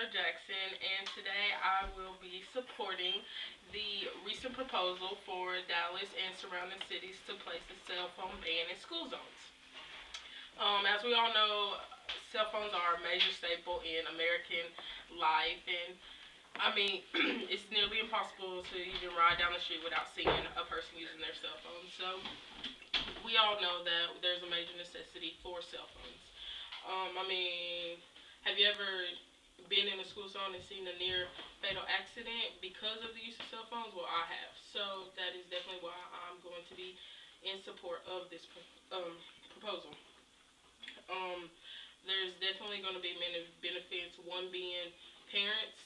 Taylor Jackson, and today I will be supporting the recent proposal for Dallas and surrounding cities to place a cell phone ban in school zones. As we all know, cell phones are a major staple in American life, and I mean, it's nearly impossible to even ride down the street without seeing a person using their cell phone. So, we all know that there's a major necessity for cell phones. I mean, have you ever been in a school zone and seen a near fatal accident because of the use of cell phones? Well, I have. So that is definitely why I'm going to be in support of this proposal. Um, there's definitely going to be many benefits. One being parents,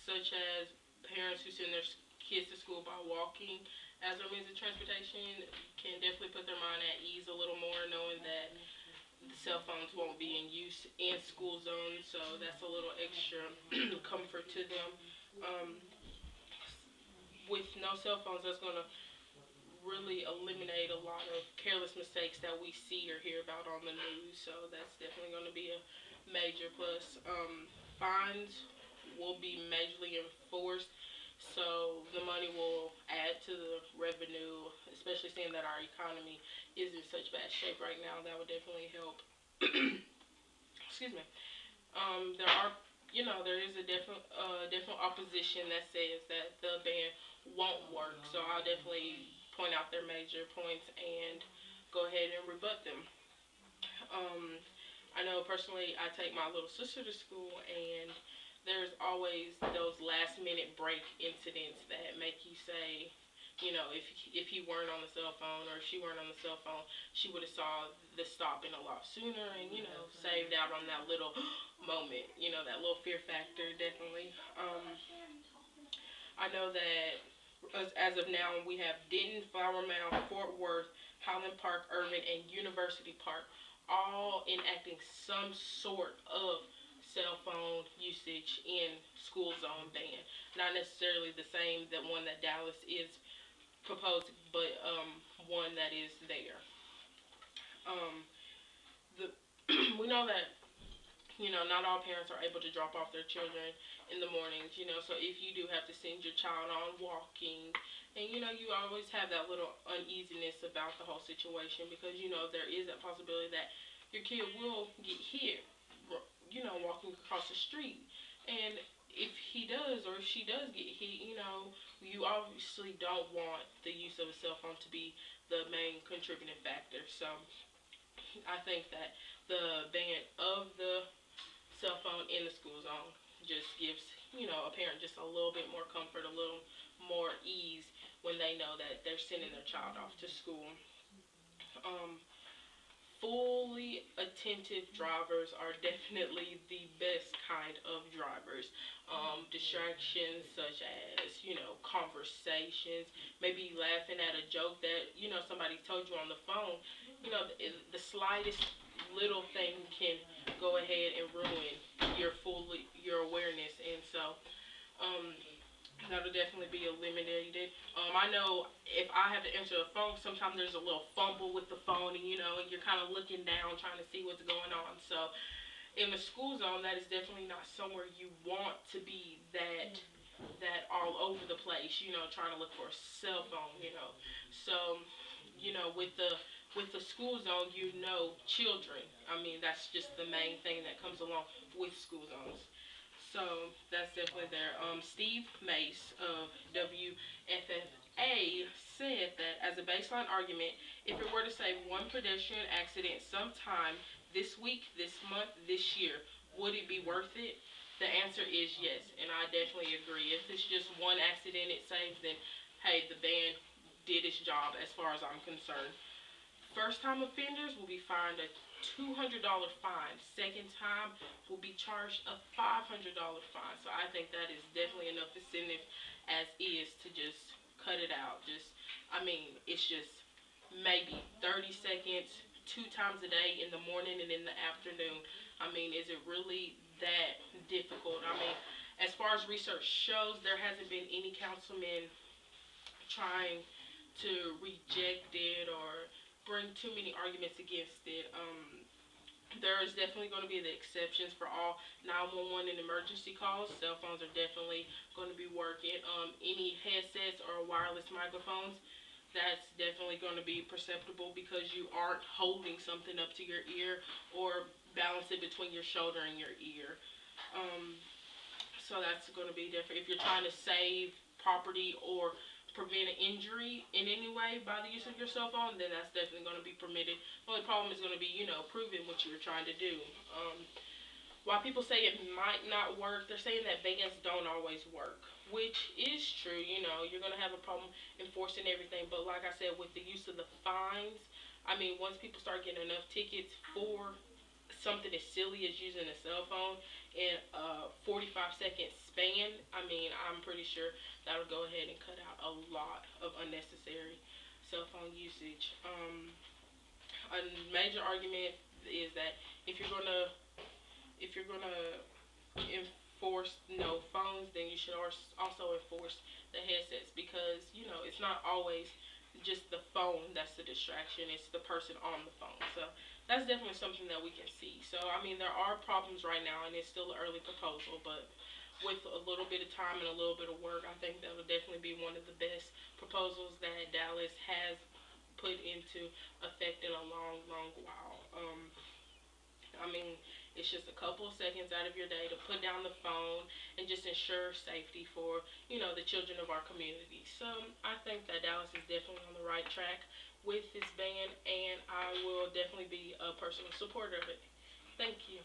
such as parents who send their kids to school by walking as their means of transportation, can definitely put their mind at ease a little more, knowing that the cell phones won't be in use in school zones, so that's a little extra comfort to them. Um, with no cell phones, that's going to really eliminate a lot of careless mistakes that we see or hear about on the news, so that's definitely going to be a major plus. Fines will be majorly enforced, so the money will add to the revenue, especially seeing that our economy is in such bad shape right now. That would definitely help. Excuse me. There are, there is a different opposition that says that the ban won't work. So I'll definitely point out their major points and go ahead and rebut them. Um, I know personally, I take my little sister to school, and there's always those last minute break incidents that make you say, if he weren't on the cell phone or if she weren't on the cell phone, she would have saw the stopping a lot sooner and saved out on that little moment. That little fear factor definitely. I know that as of now we have Denton, Flower Mound, Fort Worth, Highland Park, Irving, and University Park all enacting some sort of cell phone usage in school zone ban. Not necessarily the same that one that Dallas is proposed, but one that is there. Um, the we know that not all parents are able to drop off their children in the mornings. So if you do have to send your child on walking, and you always have that little uneasiness about the whole situation because there is that possibility that your kid will get hit, walking across the street, and if he does or if she does get hit, you obviously don't want the use of a cell phone to be the main contributing factor. So I think that the ban of the cell phone in the school zone just gives, a parent just a little bit more comfort, a little more ease when they know that they're sending their child off to school. Um, Fully attentive drivers are definitely the best kind of drivers. Distractions such as, conversations, maybe laughing at a joke that, somebody told you on the phone, the slightest little thing can go ahead and ruin your awareness. And so, um, that'll definitely be eliminated. I know if I have to answer the phone, sometimes there's a little fumble with the phone, and and you're kind of looking down trying to see what's going on. So in the school zone, that is definitely not somewhere you want to be. That all over the place, trying to look for a cell phone, So, with the school zone, children. I mean, that's just the main thing that comes along with school zones. So that's definitely there. Steve Mace of WFFA said that as a baseline argument, if it were to say one pedestrian accident sometime this week, this month, this year, would it be worth it? The answer is yes, and I definitely agree. If it's just one accident it saves, then hey, the ban did its job as far as I'm concerned. First time offenders will be fined a $200 fine. Second time will be charged a $500 fine. So I think that is definitely enough incentive as is to just cut it out. I mean, it's just maybe 30 seconds, two times a day in the morning and in the afternoon. I mean, is it really that difficult? I mean, as far as research shows, there hasn't been any councilman trying to reject it or bring too many arguments against it. There is definitely going to be the exceptions for all 911 and emergency calls. Cell phones are definitely going to be working. Any headsets or wireless microphones, that's definitely going to be perceptible because you aren't holding something up to your ear or balance it between your shoulder and your ear. Um, so that's going to be different. If you're trying to save property or prevent an injury in any way by the use of your cell phone, then that's definitely going to be permitted. The only problem is going to be, proving what you were trying to do. While people say it might not work, they're saying that bans don't always work, which is true. You're going to have a problem enforcing everything. But like I said, with the use of the fines, I mean, once people start getting enough tickets for something as silly as using a cell phone in a 45-second span, I mean, I'm pretty sure that'll go ahead and cut out a lot of unnecessary cell phone usage. A major argument is that if you're gonna enforce no phones, then you should also enforce the headsets because it's not always just the phone that's the distraction; it's the person on the phone. So that's definitely something that we can see. So I mean, there are problems right now, and it's still an early proposal, but with a little bit of time and a little bit of work, I think that will definitely be one of the best proposals that Dallas has put into effect in a long, long while. I mean, it's just a couple of seconds out of your day to put down the phone and just ensure safety for, the children of our community. So I think that Dallas is definitely on the right track with this ban, and I will definitely be a personal supporter of it. Thank you.